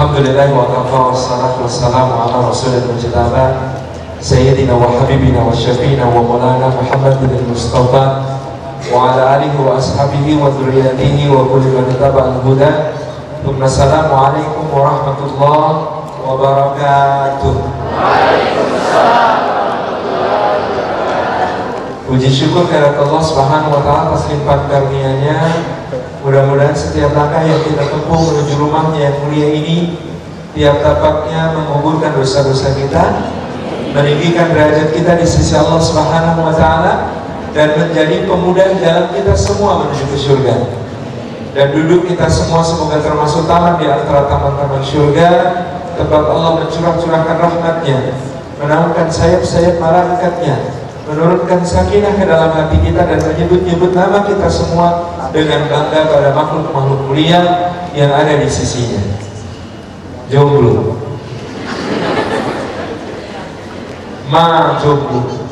Alhamdulillah wa kafa wassalatu wassalamu ala rasulil mujtaba Sayyidina wa habibina wa syafi'ina wa maulana Muhammadin al-Mustafa wa ala alihi wa ashabihi wa dhurriyyatihi wa kulli man tabi'al huda. Assalamualaikum warahmatullahi wabarakatuh. Waalaikumsalam. Puji syukur kepada Allah Subhanahu wa taala atas limpahan karunia-Nya. Mudah-mudahan setiap langkah yang kita tempuh menuju rumahnya yang mulia ini, tiap tapaknya menguburkan dosa-dosa kita, meninggikan derajat kita di sisi Allah Subhanahu wa taala, dan menjadi pemudah jalan kita semua menuju ke surga. Dan duduk kita semua semoga termasuk taman di antara taman-taman surga, tempat Allah mencurah-curahkan rahmat-Nya, menaunkan sayap-sayap malaikat-Nya, menurunkan sakinah ke dalam hati kita, dan menyebut-nyebut nama kita semua dengan bangga pada makhluk-makhluk mulia yang ada di sisinya. Jomblo, ma jomblo,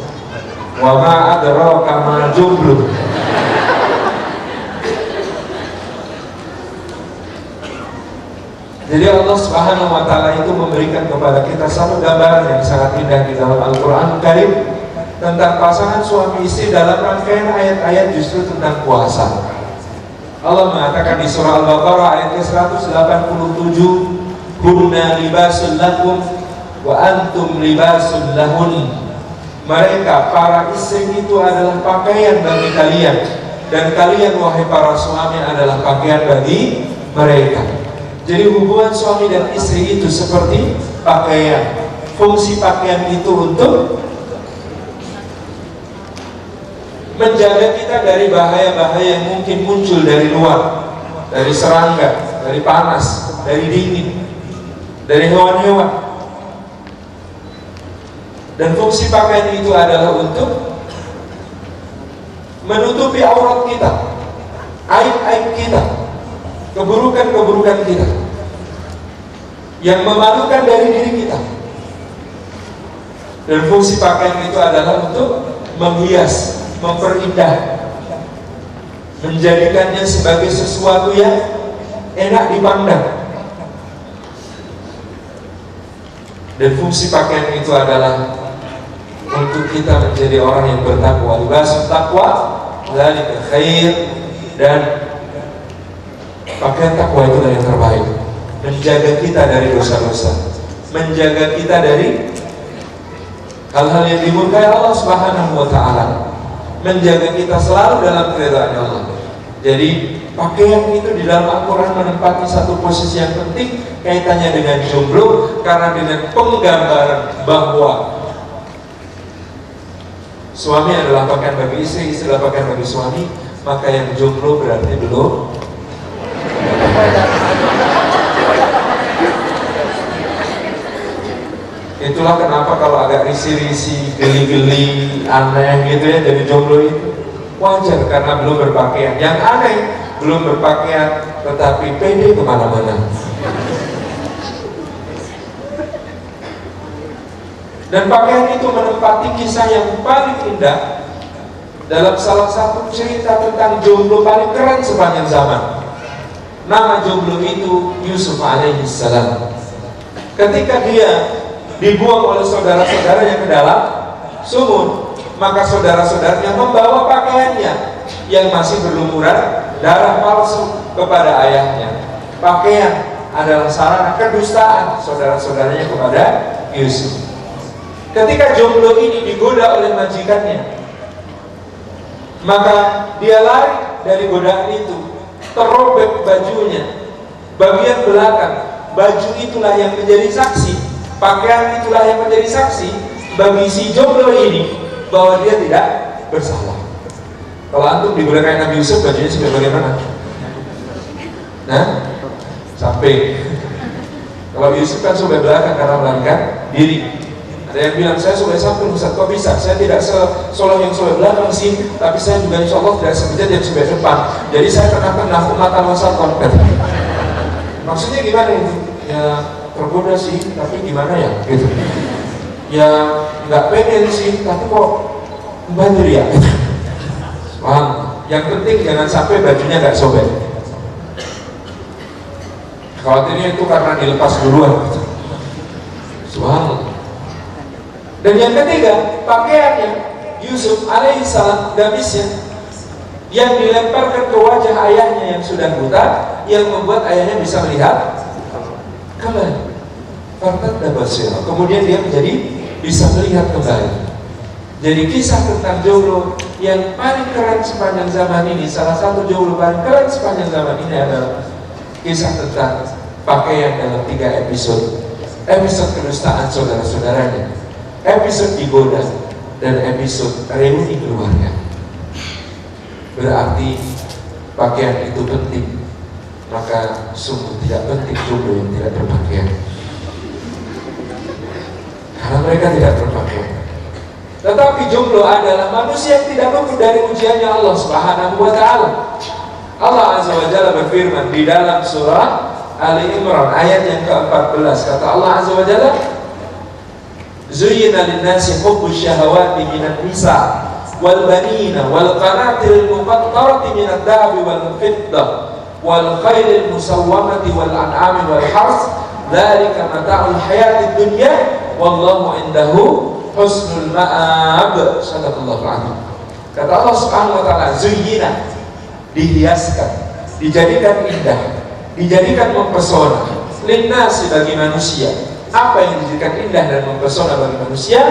wa ma adraka ma jomblo. Jadi Allah Subhanahu wa taala itu memberikan kepada kita satu gambaran yang sangat indah di dalam Al-Qur'an Karim tentang pasangan suami istri dalam rangkaian ayat-ayat justru tentang puasa. Allah mengatakan di surah Al-Baqarah ayat ke-187, "Hunna libasul lakum wa antum libasul lahun." Mereka para istri itu adalah pakaian bagi kalian, dan kalian wahai para suami adalah pakaian bagi mereka. Jadi hubungan suami dan istri itu seperti pakaian. Fungsi pakaian itu untuk menjaga kita dari bahaya-bahaya yang mungkin muncul dari luar, dari serangga, dari panas, dari dingin, dari hewan-hewan. Dan fungsi pakaian itu adalah untuk menutupi aurat kita, aib-aib kita, keburukan-keburukan kita yang memalukan dari diri kita. Dan fungsi pakaian itu adalah untuk menghias, memperindah, menjadikannya sebagai sesuatu yang enak dipandang. Dan fungsi pakaian itu adalah untuk kita menjadi orang yang bertakwa. Libasul taqwa dzalika khair, dan pakaian takwa itulah yang terbaik, menjaga kita dari dosa-dosa, menjaga kita dari hal-hal yang dimurkai Allah Subhanahu wa taala, menjaga kita selalu dalam keridhaan Allah. Jadi pakaian itu di dalam Al-Quran menempati satu posisi yang penting kaitannya dengan jomblo, karena dengan penggambaran bahwa suami adalah pakaian bagi istri, istri adalah pakaian bagi suami, maka yang jomblo berarti belum. Itulah kenapa kalau agak risi-risi, geli-geli, aneh gitu ya, jadi jomblo itu wajar karena belum berpakaian. Yang aneh, belum berpakaian tetapi pede kemana-mana. Dan pakaian itu menempati kisah yang paling indah dalam salah satu cerita tentang jomblo paling keren sepanjang zaman. Nama jomblo itu Yusuf alaihissalam. Ketika dia dibuang oleh saudara-saudaranya ke dalam sumur, maka saudara-saudaranya membawa pakaiannya yang masih berlumuran darah palsu kepada ayahnya. Pakaian adalah sarana kedustaan saudara-saudaranya kepada Yusuf. Ketika jomblo ini digoda oleh majikannya, maka dia lari dari godaan itu, terobek bajunya, bagian belakang. Baju itulah yang menjadi saksi, pakaian itulah yang menjadi saksi bagi si jomblo ini bahwa dia tidak bersalah. Kalau antum digoda kayak Nabi Yusuf, bajunya sampai bagaimana? Nah, sampai. Kalau Yusuf kan sampai belakang karena melarikan diri. Ada yang bilang, saya sampai samping Ustaz, kok bisa? Saya tidak seolah yang sampai belakang sih, tapi saya juga insya Allah tidak sebejat yang sampai depan. Jadi saya tengah-tengah umatan wasatan. Maksudnya gimana itu? Ya tergoda sih, tapi gimana ya? Gitu. Ya nggak pengen sih, tapi kok banjir ya? Paham? Yang penting jangan sampai bajunya nggak sobek. Khawatirnya itu karena dilepas duluan. Subhanallah. Dan yang ketiga, pakaiannya Yusuf alaihissalam, gamisnya yang dilemparkan ke wajah ayahnya yang sudah buta, yang membuat ayahnya bisa melihat kembali. Kemudian dia menjadi bisa melihat kembali. Jadi kisah tentang jomblo yang paling keren sepanjang zaman ini, salah satu jomblo paling keren sepanjang zaman ini adalah kisah tentang pakaian dalam 3 episode. Episode kedustaan saudara-saudaranya, episode digoda, dan episode reuni keluarga. Berarti pakaian itu penting, maka sungguh tidak penting jomblo yang tidak berpakaian, karena mereka tidak berpakaian. Tetapi jomblo adalah manusia yang tidak luput dari ujiannya Allah Subhanahu wa Ta'ala. Allah Azza wa Jalla berfirman di dalam surah Ali Imran ayat yang ke-14, kata Allah Azza wa Jalla, Zuyyina lin-nasi hubbus syahawati minan nisa wal banina wal qanatiril muqattarati minad dhahabi wal fiddah wal khairil musawwamati wal an'ami wal hars, dzalika mata'ul hayatid dunya wallahu indahu husnul ma'ab. Sadaqallahul azim. Kata Allah Subhanahu wa Ta'ala, zuyyina, dihiaskan, dijadikan indah, dijadikan mempesona, linnasi, bagi manusia. Apa yang dijadikan indah dan mempesona bagi manusia?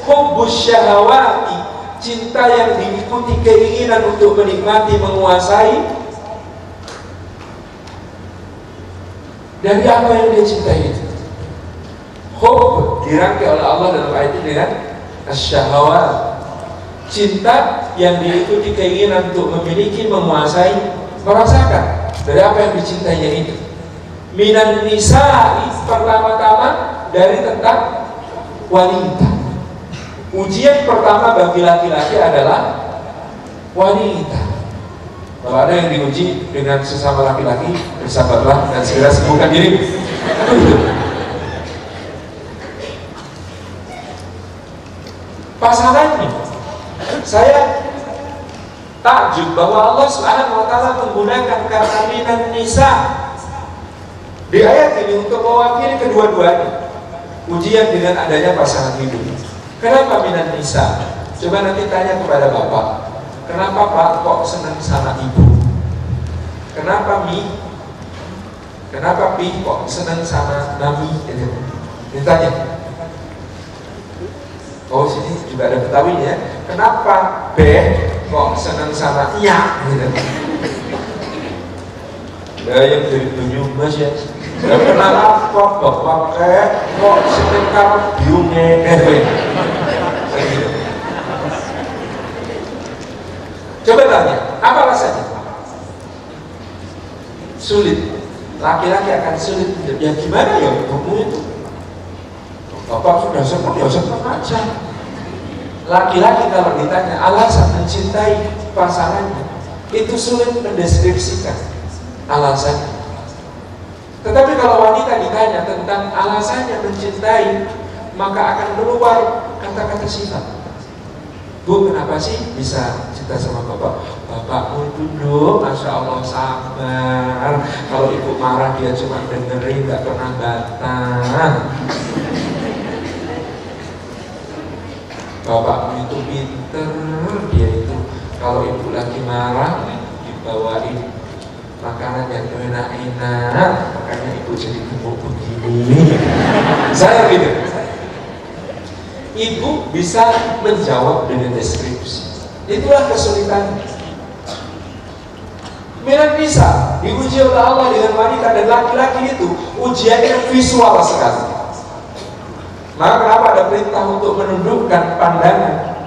Hubbus syahawati, cinta yang diikuti keinginan untuk menikmati, menguasai. Dari apa yang dia cintai itu? Hub dirangkai oleh Allah dalam ayat ini dengan asyahawat, cinta yang diikuti keinginan untuk memiliki, menguasai, merasakan. Dari apa yang dicintainya itu? Minan nisa'i, pertama-tama dari tentang wanita. Ujian pertama bagi laki-laki adalah wanita. Kalau ada yang diuji dengan sesama laki-laki, bersabarlah dan segera sembuhkan diri. Pasangannya, saya takjub bahwa Allah Subhanahu wa Ta'ala menggunakan kata minan nisa di ayat ini untuk mewakili kedua-duanya. Ujian dengan adanya pasangan hidup. Kenapa minan nisa? Coba nanti tanya kepada bapak, kenapa pak kok senang sama ibu? Kenapa mi? Kenapa pi kok senang sama nami? Ditanya. Oh, sini juga ada Betawi ya. Kenapa B kok senang sama iya? Ya yang dari tunjuk mas ya. Kenapa bapak kok senang karo biungnya? Coba tanya, apa alasannya? Sulit. Laki-laki akan sulit. Ya gimana ya kamu itu? Bapak sudah senang, ya senang aja. Laki-laki kalau ditanya alasan mencintai pasangannya, itu sulit mendeskripsikan alasannya. Tetapi kalau wanita ditanya tentang alasannya mencintai, maka akan keluar kata-kata sifat. Bu, kenapa sih bisa cinta sama bapak? Bapakmu itu dulu, masya Allah sabar. Kalau ibu marah dia cuma dengerin, gak pernah bantah. Bapakmu itu pinter, dia itu kalau ibu lagi marah dibawain makanan yang enak-enak, makanya ibu jadi gemuk begini. Saya gitu. Ibu bisa menjawab dengan deskripsi. Itulah kesulitan. Minan bisa diuji oleh Allah dengan wanita dan laki-laki itu ujiannya visual sekali. Maka kenapa ada perintah untuk menundukkan pandangan,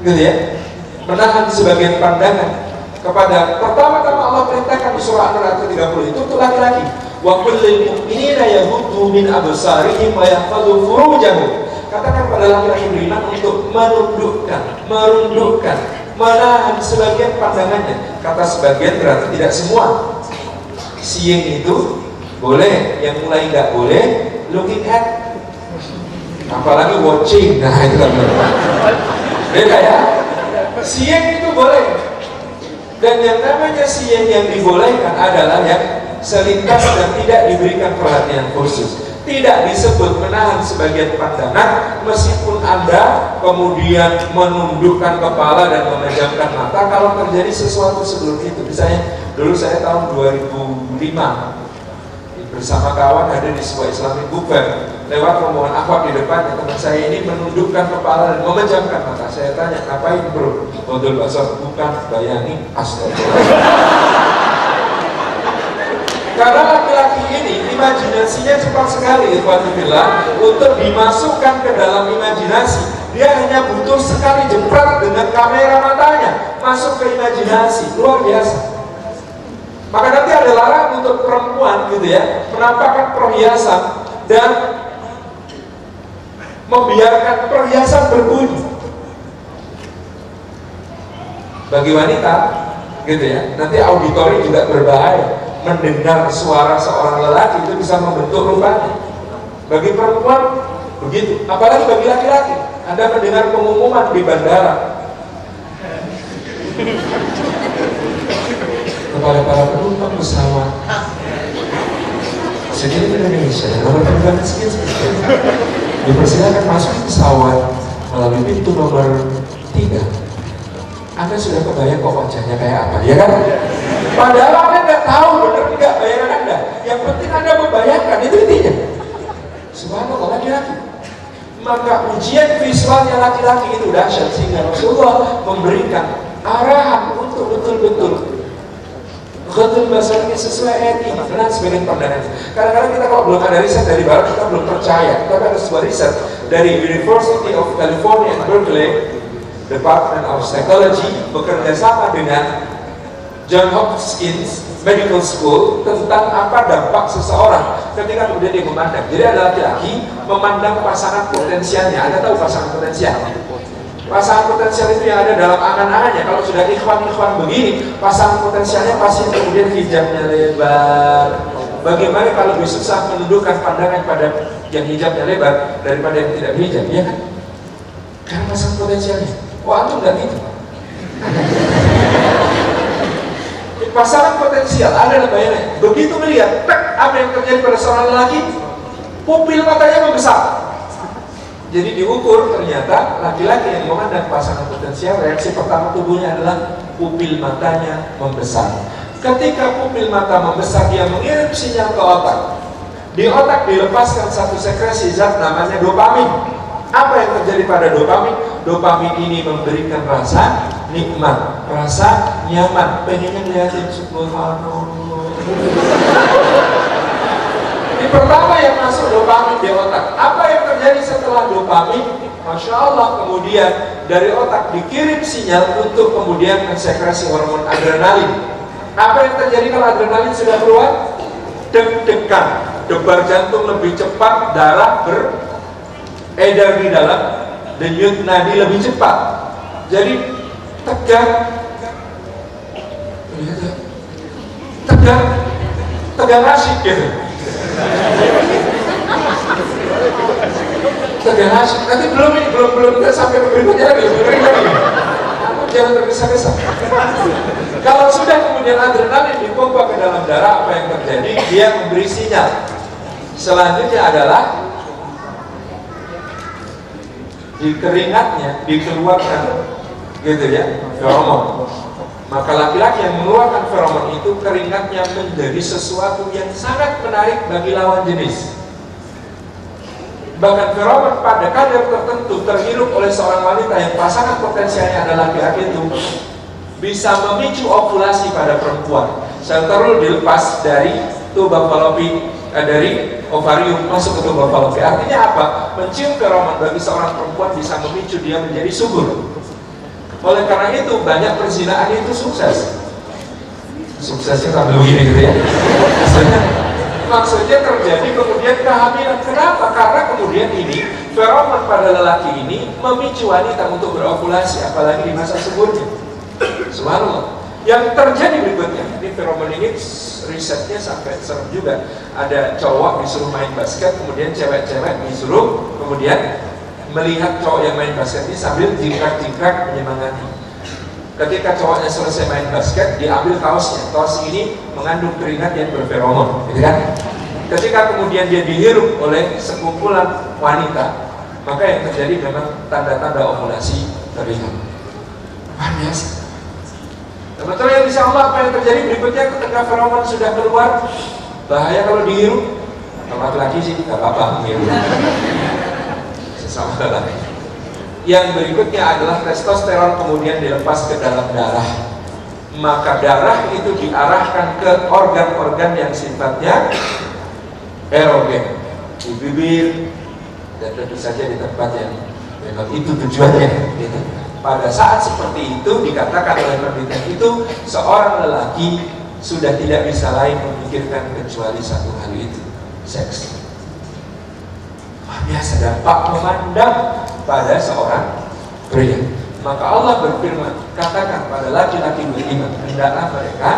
gitu ya, menahan sebagian pandangan kepada, pertama-tama Allah perintahkan di surah An-Nur 30 itu untuk laki-laki. Wa kullil mu'minina yaghuddu min absarihim wa yahfadhu furujahum. Katakan pada laki-laki beriman untuk menundukkan, merundukkan, menahan sebagian pandangannya. Kata sebagian berarti tidak semua. Seeing itu boleh, yang mulai nggak boleh looking at, apalagi watching. Nah itu kan beda ya. Seeing itu boleh, dan yang namanya seeing yang dibolehkan adalah yang selintas dan tidak diberikan perhatian khusus. Tidak disebut menahan sebagian pandangan, meskipun Anda kemudian menundukkan kepala dan memejamkan mata kalau terjadi sesuatu sebelum itu. Misalnya dulu saya tahun 2005 bersama kawan ada di sebuah Islamic Bookfair, lewat rombongan akhwat di depan, teman saya ini menundukkan kepala dan memejamkan mata. Saya tanya, ngapain bro? Odol basah, bukan, bayangin, astagfirullah. Karena laki-laki ini imajinasinya cepat sekali, ikhwanillah, untuk dimasukkan ke dalam imajinasi. Dia hanya butuh sekali jempret dengan kamera matanya masuk ke imajinasi, luar biasa. Maka nanti ada larangan untuk perempuan gitu ya, menampakkan perhiasan dan membiarkan perhiasan berbunyi. Bagi wanita gitu ya, nanti auditori juga berbahaya. Mendengar suara seorang lelaki itu bisa membentuk rupanya. Bagi perempuan begitu, apalagi bagi laki-laki. Anda mendengar pengumuman di bandara kepada para penumpang pesawat segini Indonesia, nomor penerbangan sekian, dipersilakan masuk pesawat melalui pintu nomor 3. Anda sudah kebayang kok wajahnya kayak apa, ya kan? Padahal Anda nggak tahu benar tidak bayangan Anda. Yang penting Anda membayangkan, itu intinya. Subhanallah, laki-laki. Maka ujian visualnya laki-laki itu dahsyat, sehingga Rasulullah memberikan arahan untuk betul-betul basarnya sesuai ayat ini, benar sebagai pandangan. Kadang-kadang kita kalau belum ada riset dari barat, kita belum percaya. Tapi ada sebuah riset dari University of California at Berkeley, Department of Psychology, bekerja sama dengan John Hopkins Medical School tentang apa dampak seseorang ketika kemudian dia memandang. Jadi ada laki-laki memandang pasangan potensialnya. Anda tahu pasangan potensial? Pasangan potensial itu yang ada dalam angan-angannya. Kalau sudah ikhwan-ikhwan begini, pasangan potensialnya pasti kemudian hijabnya lebar. Bagaimana kalau lebih susah menundukkan pandangan pada yang hijabnya lebar daripada yang tidak hijab, ya kan? Karena pasangan potensialnya. Wah, antum nggak gitu. Pasangan potensial ada bayangan. Begitu melihat, apa yang terjadi pada seorang lelaki? Pupil matanya membesar. Jadi diukur, ternyata laki-laki yang memandang pasangan potensial, reaksi pertama tubuhnya adalah pupil matanya membesar. Ketika pupil mata membesar, dia mengirim sinyal ke otak. Di otak dilepaskan satu sekresi zat namanya dopamin. Apa yang terjadi pada dopamin? Dopamin ini memberikan rasa nikmat, rasa nyaman. Pengennya ngeliatin subhanallah. Ini pertama yang masuk dopamin di otak. Apa yang terjadi setelah dopamin? Masya Allah, kemudian dari otak dikirim sinyal untuk kemudian mensekresi hormon adrenalin. Apa yang terjadi kalau adrenalin sudah keluar? Deg-degan, debar jantung lebih cepat, darah beredar di dalam denyut nadi lebih cepat. Jadi tegang asyik gitu. Tegang asyik. Nanti belum kita sampai berikutnya lagi. Jangan tergesa-gesa. Kalau sudah kemudian adrenalin dipompa ke dalam darah, apa yang terjadi? Dia memberi sinyal. Selanjutnya adalah di keringatnya dikeluarkan gitu ya, feromon. Maka laki-laki yang mengeluarkan feromon itu, keringatnya menjadi sesuatu yang sangat menarik bagi lawan jenis. Bahkan feromon pada kadar tertentu terhirup oleh seorang wanita yang pasangan potensialnya adalah laki-laki itu bisa memicu ovulasi pada perempuan. Sel telur dilepas dari tuba falopi, dari ovarium masuk ke tuba falopi. Artinya apa? Mencium feromon bagi seorang perempuan bisa memicu dia menjadi subur. Oleh karena itu banyak perzinahan itu sukses. Suksesnya sambil begini gitu ya. Maksudnya terjadi kemudian kehamilan. Kenapa? Karena kemudian ini feromon pada lelaki ini memicu wanita untuk berovulasi, apalagi di masa suburnya. Subhanallah. Yang terjadi berikutnya, ini feromon ini risetnya sampai serem juga. Ada cowok disuruh main basket, kemudian cewek-cewek disuruh kemudian melihat cowok yang main basket ini sambil jingkrak-jingkrak menyemangati. Ketika cowoknya selesai main basket, diambil kaosnya. Kaos ini mengandung keringat yang berferomon, gitu kan? Ketika kemudian dia dihirup oleh sekumpulan wanita, maka yang terjadi memang tanda-tanda ovulasi terlihat. Luar biasa. Teman-teman yang insya Allah, apa yang terjadi berikutnya ketika feromon sudah keluar, bahaya kalau dihirup. Laki-laki sih nggak apa-apa menghirup sesama lelaki. Yang berikutnya adalah testosteron kemudian dilepas ke dalam darah. Maka darah itu diarahkan ke organ-organ yang sifatnya erogen, di bibir, dan tentu saja di tempat yang memang itu tujuannya. Gitu. Pada saat seperti itu dikatakan oleh penelitian itu, seorang lelaki sudah tidak bisa lain memikirkan kecuali satu hal itu, seks. Wah, biasa dampak memandang pada seorang pria. Maka Allah berfirman, katakan pada laki-laki beriman, hendaklah mereka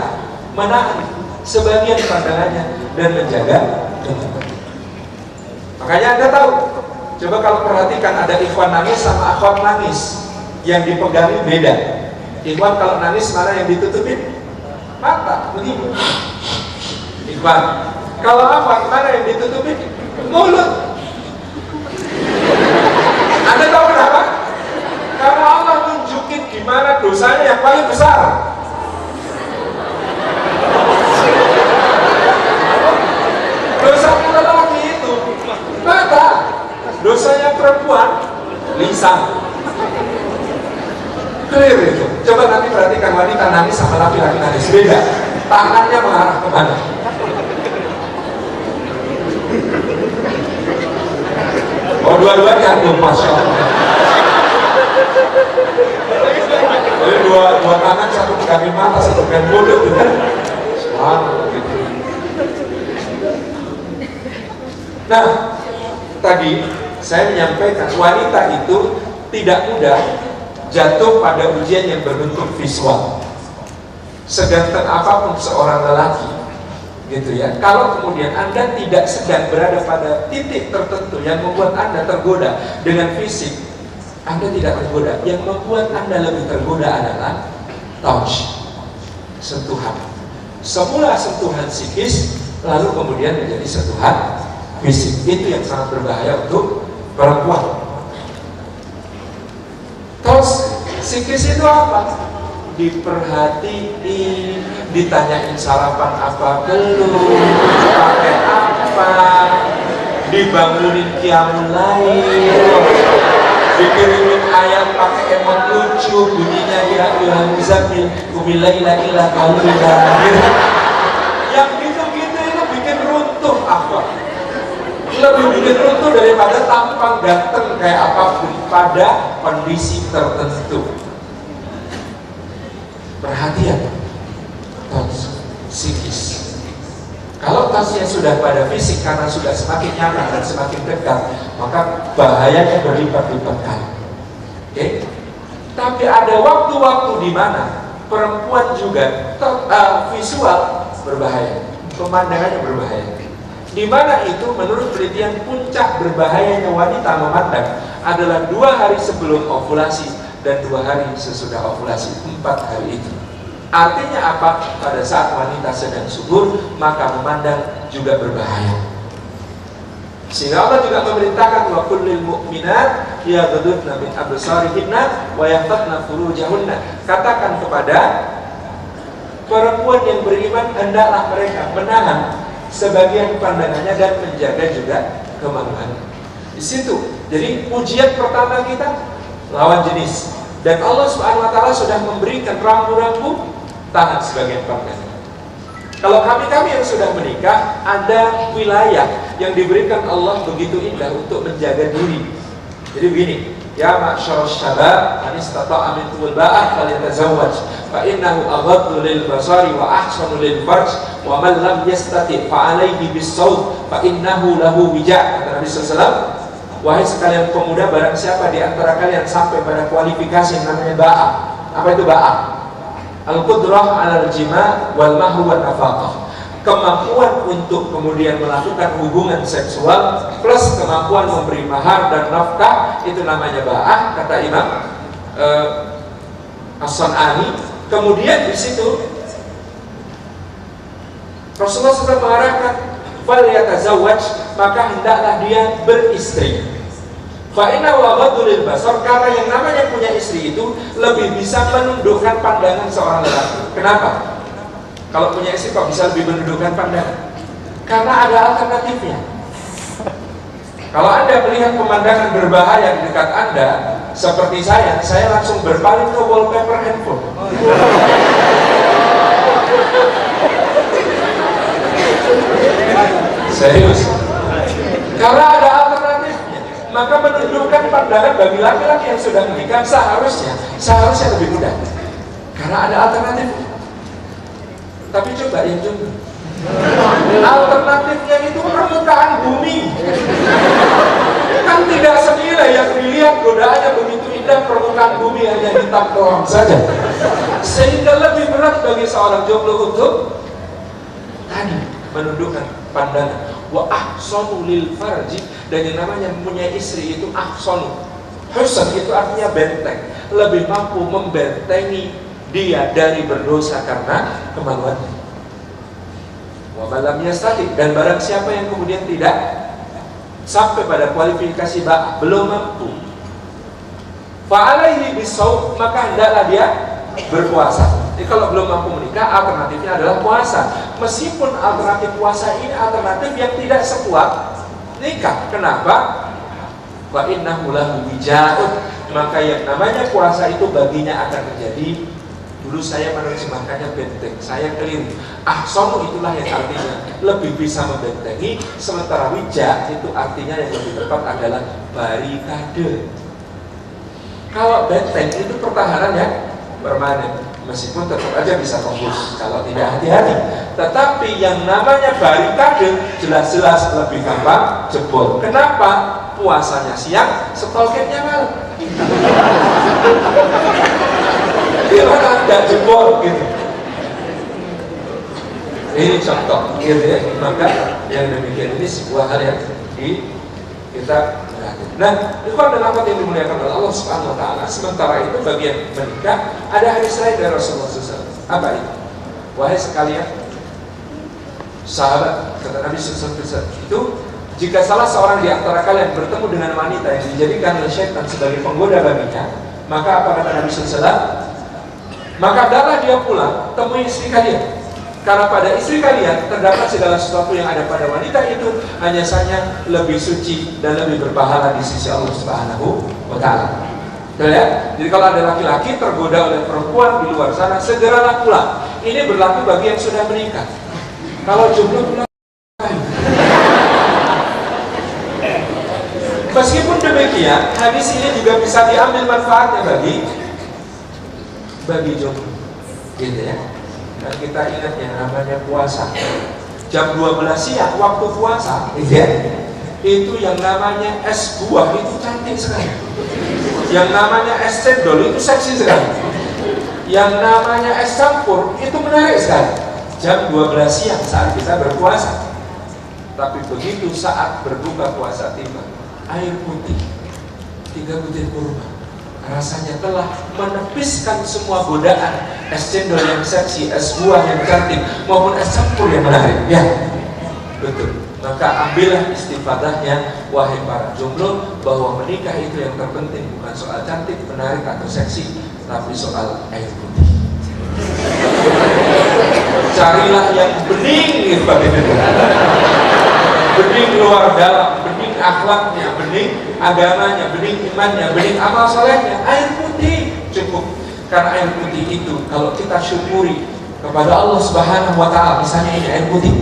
menahan sebagian pandangannya dan menjaga kemampuan. Makanya Anda tahu, coba kalau perhatikan ada ikhwan nangis sama akhwat nangis, yang dipegangi beda. Ikhwan kalau nangis mana yang ditutupin? Mata, begini. Ikhwan kalau akhwat mana yang ditutupin? Mulut. Anda tahu kenapa? Karena Allah tunjukin gimana dosanya yang paling besar. Dosanya lelaki itu mata, dosanya perempuan lisan. Clear itu. Coba nanti perhatikan wanita nangis sama laki-laki nangis, beda. Tangannya mengarah kemana? Oh, dua-duanya tuh, Masya Allah. Jadi dua tangan, satu pegangin mata, satu pegangin mulut, gitu kan? Gitu. Nah, tadi saya menyampaikan wanita itu tidak mudah jatuh pada ujian yang berbentuk visual. Seganteng apapun seorang lelaki, gitu ya, kalau kemudian Anda tidak sedang berada pada titik tertentu yang membuat Anda tergoda dengan fisik, Anda tidak tergoda. Yang membuat Anda lebih tergoda adalah touch, sentuhan. Semula sentuhan psikis, lalu kemudian menjadi sentuhan fisik. Itu yang sangat berbahaya untuk perempuan. Touch psikis itu apa? Diperhatiin, ditanyain sarapan apa belum, pakai apa, dibangunin qiyamul lail, dikirimin ayat pakai emot lucu, bunyinya ya ayyuhal muzammil qumil laila illa qalila. Yang gitu-gitu itu bikin runtuh apa? Lebih bikin runtuh daripada tampang ganteng kayak apapun pada kondisi tertentu. Perhatian, touch psikis. Kalau touchnya sudah pada fisik karena sudah semakin nyaman dan semakin dekat, maka bahayanya berlipat-lipat kali. Oke? Tapi ada waktu-waktu di mana perempuan juga visual berbahaya, pemandangannya berbahaya. Di mana itu menurut penelitian puncak berbahayanya wanita memandang adalah 2 hari sebelum ovulasi dan 2 hari sesudah ovulasi, 4 hari itu. Artinya apa? Pada saat wanita sedang subur, maka memandang juga berbahaya. Sehingga Allah juga memerintahkan wa kullil mu'minat yaghdudna min absarihinna wa yahfazna furujahunna. Katakan kepada perempuan yang beriman, hendaklah mereka menahan sebagian pandangannya dan menjaga juga kemaluannya. Di situ. Jadi ujian pertama kita lawan jenis. Dan Allah Subhanahu wa taala sudah memberikan rambu-rambu tahan sebagian pandangan. Kalau kami yang sudah menikah, ada wilayah yang diberikan Allah begitu indah untuk menjaga diri. Jadi begini, ya ma'syarus syabab, man istata'a minkumul ba'ah falyatazawwaj, fa innahu aghaddu lil basari wa ahsanu lil farj, wa man lam yastati' fa 'alaihi bis-sawm, fa innahu lahu wija'. Kata Nabi sallallahu alaihi wasallam, wahai sekalian pemuda, barang siapa di antara kalian sampai pada kualifikasi yang namanya ba'ah. Apa itu ba'ah? Al-qudrah 'alal jima' wal mahru wan nafaqah. Kemampuan untuk kemudian melakukan hubungan seksual plus kemampuan memberi mahar dan nafkah, itu namanya ba'ah. Kata Imam As-San'ani. Kemudian di situ Rasulullah SAW mengarahkan fal yatazawwaj, maka hendaklah dia beristri. Fa inna wa ghadul basar, karena yang namanya punya istri itu lebih bisa menundukkan pandangan seorang lelaki. Kenapa? Kalau punya istri kok bisa lebih menundukkan pandangan? Karena ada alternatifnya. Kalau Anda melihat pemandangan berbahaya di dekat Anda, seperti saya langsung berpaling ke wallpaper handphone. Serius. Karena ada alternatifnya, maka menundukkan pandangan bagi laki-laki yang sudah menikah seharusnya lebih mudah. Karena ada alternatif. Tapi coba yang jomblo, alternatifnya itu permukaan bumi. Kan tidak senilai yang dilihat godaannya begitu indah, permukaan bumi hanya hitam doang saja. Sehingga lebih berat bagi seorang jomblo untuk tadi menundukkan pandangan. Wa ahsanu lil farji, dan yang namanya mempunyai istri itu ahsanu. Husn itu artinya benteng, lebih mampu membentengi dia dari berdosa karena kemaluannya. Wa malam yastati, dan barang siapa yang kemudian tidak sampai pada kualifikasi belum mampu, fa alaihi bisawm, maka hendaklah dia berpuasa. Jadi kalau belum mampu menikah, alternatifnya adalah puasa. Meskipun alternatif puasa ini alternatif yang tidak sekuat nikah. Kenapa? Wa innahu lahu wijaa'un, maka yang namanya puasa itu baginya akan menjadi, dulu saya menerjemahkannya benteng, saya keliru. Ahsanu itulah yang artinya lebih bisa membentengi, sementara wija itu artinya yang lebih tepat adalah barikade. Kalau benteng itu pertahanan yang permanen, meskipun tetap aja bisa tembus kalau tidak hati-hati. Tetapi yang namanya barikade jelas-jelas lebih gampang jebol. Kenapa? Puasanya siang, stoketnya malam. Gimana tidak jebol gitu? Ini contoh, gitu ya. Maka yang demikian ini sebuah hal yang kita perhatikan. Nah, ikhwan dan akhwat yang dimuliakan oleh Allah Subhanahu Wa Taala. Sementara itu bagian menikah ada hadis lain dari Rasulullah SAW. Apa itu? Wahai sekalian sahabat, kata Nabi SAW, itu jika salah seorang di antara kalian bertemu dengan wanita yang dijadikan oleh syaitan sebagai penggoda baginya, maka apa kata Nabi SAW? Maka hendaklah dia pulang, temui istri kalian. Karena pada istri kalian terdapat segala sesuatu yang ada pada wanita itu hanya saja lebih suci dan lebih berpahala di sisi Allah Subhanahu Wa Taala. Ya? Jadi kalau ada laki-laki tergoda oleh perempuan di luar sana, segeralah pulang. Ini berlaku bagi yang sudah menikah. Kalau jomblo pulang. Meskipun demikian, hadis ini juga bisa diambil manfaatnya bagi jomblo, gitu ya. Dan kita ingat yang namanya puasa. Jam 12 siang waktu puasa, gitu ya, itu yang namanya es buah itu cantik sekali. Yang namanya es cendol itu seksi sekali. Yang namanya es campur itu menarik sekali. Jam 12 siang saat kita berpuasa. Tapi begitu saat berbuka puasa tiba, air putih 3 butir kurma rasanya telah menepiskan semua godaan es cendol yang seksi, es buah yang cantik, maupun es campur yang menarik. Ya, betul. Maka ambillah istifadahnya, wahai para jomblo, bahwa menikah itu yang terpenting bukan soal cantik, menarik atau seksi, tapi soal air putih. Carilah yang bening, gitu Pak. Bening luar dalam, bening akhlaknya, bening agamanya, bening imannya, bening amal solehnya. Air putih cukup. Karena air putih itu kalau kita syukuri kepada Allah Subhanahu Wa Taala, misalnya ini air putih,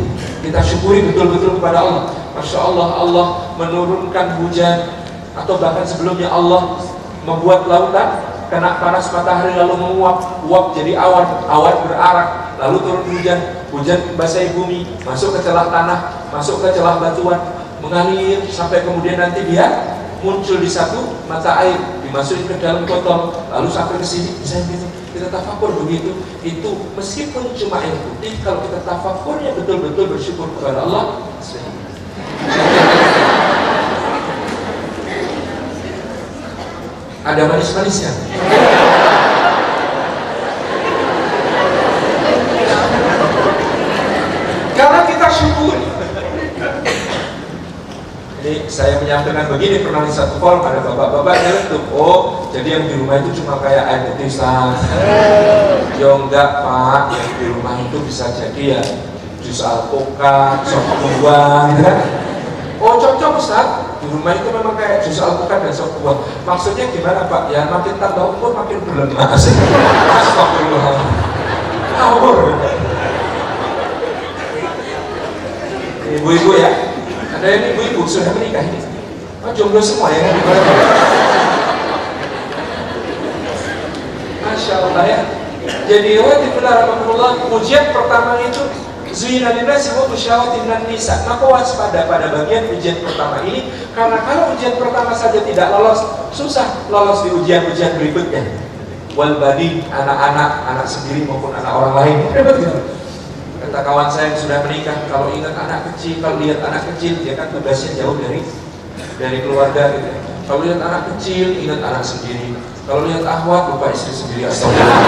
kita syukuri betul-betul kepada Allah. Masya Allah, Allah menurunkan hujan, atau bahkan sebelumnya Allah membuat lautan kena panas matahari lalu menguap jadi awan, awan berarak, lalu turun hujan, hujan membasahi bumi, masuk ke celah tanah, masuk ke celah batuan, mengalir sampai kemudian nanti dia muncul di satu mata air, dimasukin ke dalam botol, lalu sampai ke sini, misalnya gitu. Kita tafakur begitu, itu meskipun cuma air putih, kalau kita tafakurnya betul-betul bersyukur kepada Allah, ada manis-manisnya. Nah dengan begini pernah di satu forum ada bapak-bapak nyeletuk, oh jadi yang di rumah itu cuma kayak air putih Ustaz. Ya enggak Pak, yang di rumah itu bisa jadi ya jus alpukat, sop buah gitu kan. Oh cocok Ustaz, di rumah itu memang kayak jus alpukat dan sop buah. Maksudnya gimana Pak? Ya makin tambah umur makin berlemas. Astagfirullah. Ngawur. Ibu-ibu ya, ada yang ibu-ibu sudah menikah ini. Oh jomblo semua ya kan? Masya Allah ya. Jadi rahimahullah, ujian pertama itu zuyina linnasi hubbu syahawati minan nisa. Maka waspada pada bagian ujian pertama ini, karena kalau ujian pertama saja tidak lolos, susah lolos di ujian-ujian berikutnya. Wal badi, anak-anak sendiri maupun anak orang lain. Begitu. Kata kawan saya yang sudah menikah, kalau ingat anak kecil, kalau lihat anak kecil, dia kan tugasnya jauh dari keluarga gitu. Kalau lihat anak kecil, ingat anak sendiri. Kalau lihat akhwat, lupa istri sendiri. Astagfirullah.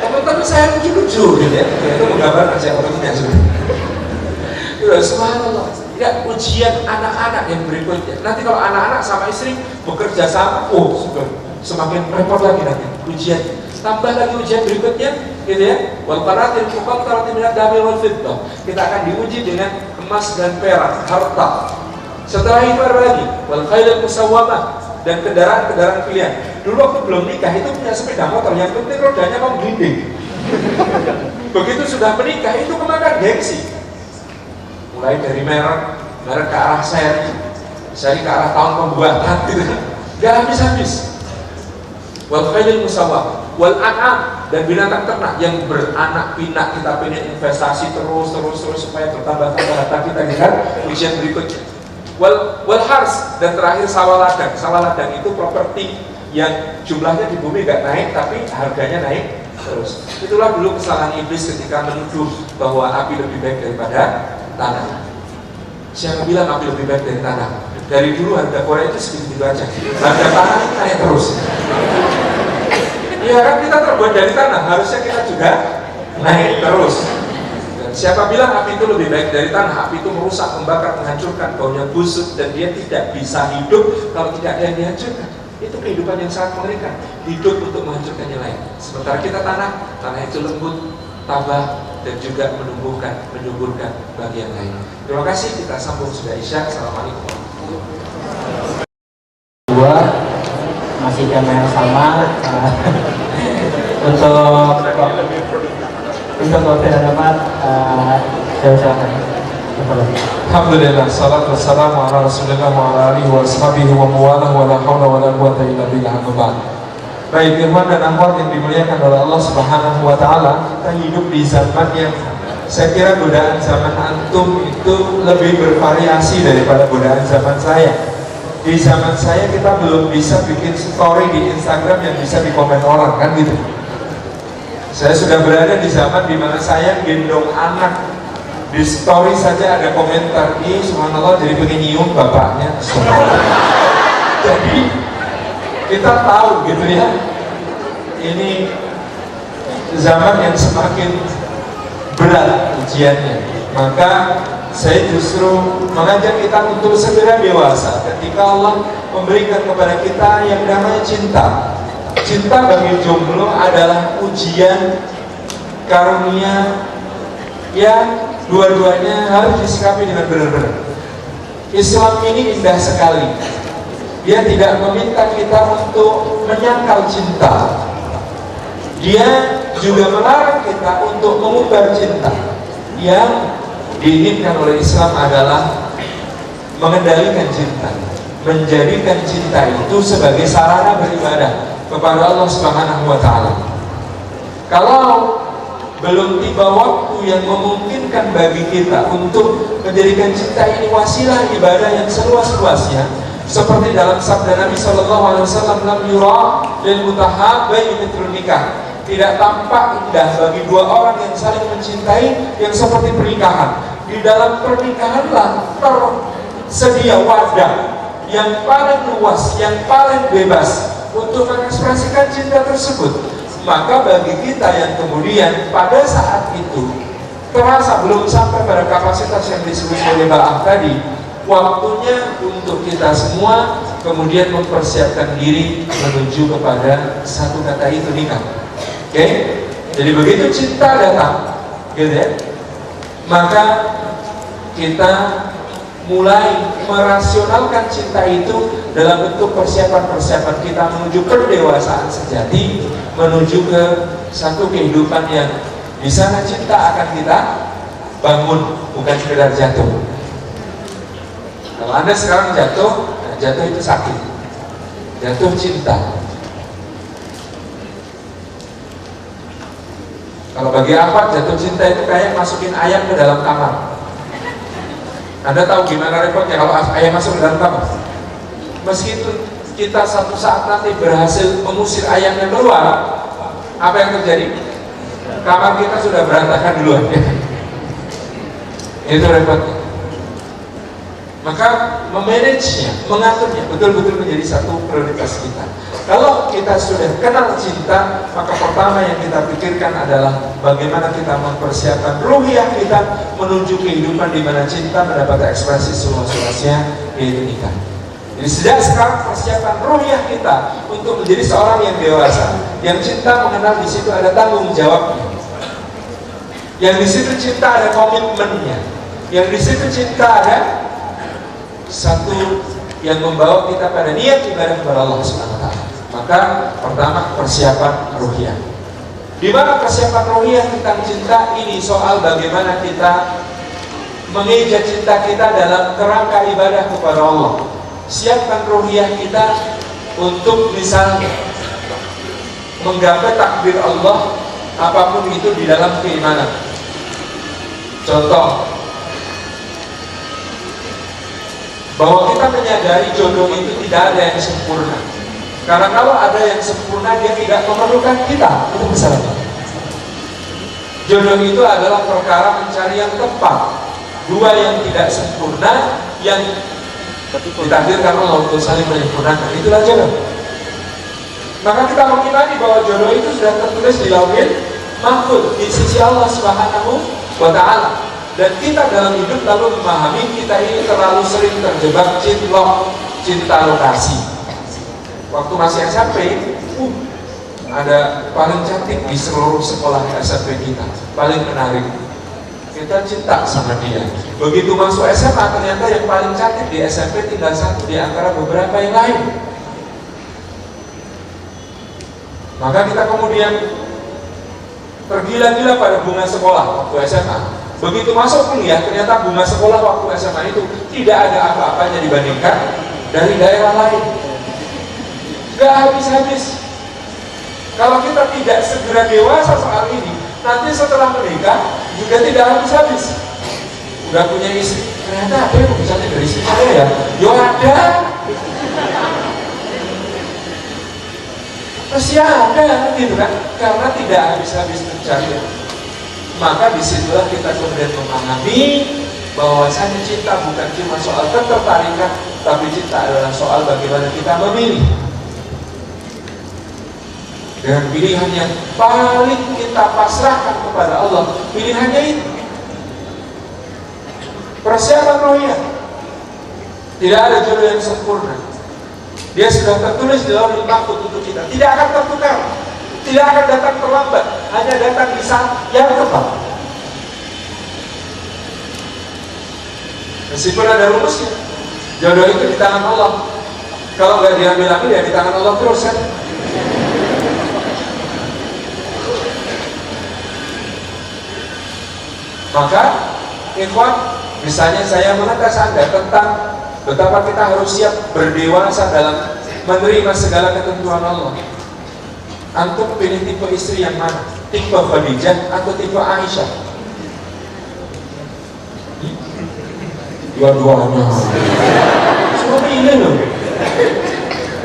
Teman-teman saya lucu-lucu gitu ya. Itu menggambarkan siapa temannya sebenarnya. Subhanallah. Ya, ujian anak-anak yang berikutnya. Nanti kalau anak-anak sama istri bekerja sama, semakin repot lagi nanti ujian. Tambah lagi ujian berikutnya, gitu ya. Wal qanatir muqattarati minad dhahabi wal fiddah. Kita akan diuji dengan emas dan perak, harta. Setelah itu ada lagi wal khailal musawwamah, dan kendaraan-kendaraan pilihan. Dulu waktu belum nikah itu punya sepeda motor, yang penting rodanya mau gelinding. Begitu sudah menikah itu kemakan gengsi. Mulai dari merek ke arah seri ke arah tahun pembuatan gitu. Gak habis-habis. Wal khailal musawwamah wal an'am, dan binatang ternak yang beranak pinak, kita pengen investasi terus supaya bertambah-tambah harta kita kan ujian berikutnya. Wal hars, dan terakhir sawah ladang. Sawah ladang itu properti yang jumlahnya di bumi gak naik tapi harganya naik terus. Itulah dulu kesalahan iblis ketika menuduh bahwa api lebih baik daripada tanah. Siapa bilang api lebih baik dari tanah? Dari dulu harga Korea itu segitu aja, harga tanah naik terus. Ya kan kita terbuat dari tanah, harusnya kita juga naik terus. Dan siapa bilang api itu lebih baik dari tanah? Api itu merusak, membakar, menghancurkan, baunya busuk, dan dia tidak bisa hidup kalau tidak ada yang dihancurkan. Itu kehidupan yang sangat mengerikan, hidup untuk menghancurkan yang lain. Sementara kita tanah itu lembut, tabah, dan juga menumbuhkan, menyuburkan bagi yang lain. Terima kasih, kita sambung sudah Isya. Assalamualaikum warahmatullahi wabarakatuh. Masih tema yang sama. Untuk waktu yang dapat, saya usahakan. Alhamdulillah, salatu wassalamu ala rasulillah wa ala alihi wa sahbihi wa mawalah wa la hawla wa la quwwata illa billah. Baik, firman dan akhwat yang dimuliakan oleh Allah Subhanahu wa taala, kita hidup di zaman yang saya kira godaan zaman antum itu lebih bervariasi daripada godaan zaman saya. Di zaman saya kita belum bisa bikin story di Instagram yang bisa dikomen orang, kan gitu. Saya sudah berada di zaman dimana saya gendong anak, di story saja ada komentar, ini subhanallah jadi pengen nyium bapaknya. Jadi kita tahu gitu ya, ini zaman yang semakin berat ujiannya. Maka saya justru mengajak kita untuk segera dewasa ketika Allah memberikan kepada kita yang namanya cinta. Cinta bagi jomblo adalah ujian karunia yang dua-duanya harus disikapi dengan benar-benar. Islam ini indah sekali. Dia tidak meminta kita untuk menyangkal cinta. Dia juga melarang kita untuk mengubah cinta. Yang diinginkan oleh Islam adalah mengendalikan cinta, menjadikan cinta itu sebagai sarana beribadah kepada Allah Subhanahu wa taala. Kalau belum tiba waktu yang memungkinkan bagi kita untuk menjadikan cinta ini wasilah ibadah yang seluas-luasnya, seperti dalam sabda Nabi sallallahu alaihi wasallam, lam yura lil mutahabbaini mithlun nikah. Tidak tampak indah bagi dua orang yang saling mencintai yang seperti pernikahan. Di dalam pernikahanlah tersedia wadah yang paling luas, yang paling bebas untuk mengekspresikan cinta tersebut. Maka bagi kita yang kemudian pada saat itu terasa belum sampai pada kapasitas yang disebut oleh Mbak tadi, waktunya untuk kita semua kemudian mempersiapkan diri menuju kepada satu kata itu, nikah. Oke? Jadi begitu cinta datang, gitu ya, maka kita mulai merasionalkan cinta itu dalam bentuk persiapan-persiapan kita menuju pendewasaan sejati, menuju ke satu kehidupan yang di sana cinta akan kita bangun, bukan sekedar jatuh. Kalau Anda sekarang jatuh, nah jatuh itu sakit, jatuh cinta. Kalau bagi apa jatuh cinta itu kayak masukin ayam ke dalam kamar. Anda tahu gimana repotnya kalau ayam masuk ke dalam kamar? Meskipun kita satu saat nanti berhasil mengusir ayamnya keluar, apa yang terjadi? Kamar kita sudah berantakan duluan. Itu repotnya. Maka memanagenya, mengaturnya betul-betul menjadi satu prioritas kita. Kalau kita sudah kenal cinta, maka pertama yang kita pikirkan adalah bagaimana kita mempersiapkan ruhiyah kita menuju kehidupan di mana cinta mendapat ekspresi seluas-luasnya, yaitu nikah. Jadi sejak sekarang persiapan ruhiyah kita untuk menjadi seorang yang dewasa, yang cinta mengenal di situ ada tanggung jawabnya, yang di situ cinta ada komitmennya, yang di situ cinta ada satu yang membawa kita pada niat ibadah kepada Allah Subhanahu wa taala. Maka pertama persiapan ruhiyah. Di mana persiapan ruhiyah tentang cinta ini soal bagaimana kita mengeja cinta kita dalam kerangka ibadah kepada Allah. Siapkan ruhiyah kita untuk misalnya menggapai takdir Allah apapun itu di dalam keimanan. Contoh, bahwa kita menyadari jodoh itu tidak ada yang sempurna. Karena kalau ada yang sempurna, dia tidak memerlukan kita. Itu masalahnya. Jodoh itu adalah perkara mencari yang tepat. Dua yang tidak sempurna, yang ditakdirkan Allah untuk saling menyempurnakan. Itulah jodoh. Maka kita mengimani bahwa jodoh itu sudah tertulis di Lauhul Mahfuz di sisi Allah Subhanahu wa taala. Dan kita dalam hidup lalu memahami kita ini terlalu sering terjebak cinta lokasi. Waktu masih SMP, ada paling cantik di seluruh sekolah SMP kita, paling menarik. Kita cinta sama dia. Begitu masuk SMA, ternyata yang paling cantik di SMP tinggal satu di antara beberapa yang lain. Maka kita kemudian tergila-gila pada bunga sekolah waktu SMA. Begitu masuk kuliah, ternyata bunga sekolah waktu SMA itu tidak ada apa-apanya dibandingkan dari daerah lain. Gak habis-habis. Kalau kita tidak segera dewasa soal ini, nanti setelah menikah juga tidak habis-habis. Udah punya istri, ternyata apa yang bisa dari istri saya ya? Yo ada. Masih ada, gitu kan? Karena tidak habis-habis mencari. Maka disitulah kita kemudian memahami bahwasanya cinta bukan cuma soal ketertarikan, tapi cinta adalah soal bagaimana kita memilih dengan pilihan yang paling kita pasrahkan kepada Allah. Pilihannya itu persiapan ruhiyah. Tidak ada jodoh yang sempurna. Dia sudah tertulis di Lauhul Mahfuz untuk kita. Tidak akan tertukar. Tidak akan datang terlambat, hanya datang di saat yang tepat. Meskipun ada rumusnya, jodoh itu di tangan Allah. Kalau nggak diambil ya di tangan Allah terus kan. Maka, ikhwan, misalnya saya mengetes Anda tentang betapa kita harus siap berdewasa dalam menerima segala ketentuan Allah. Antum pilih tipe istri yang mana? Tipe Khadijah atau tipe Aisyah? Dua-duanya. Semua pilih loh.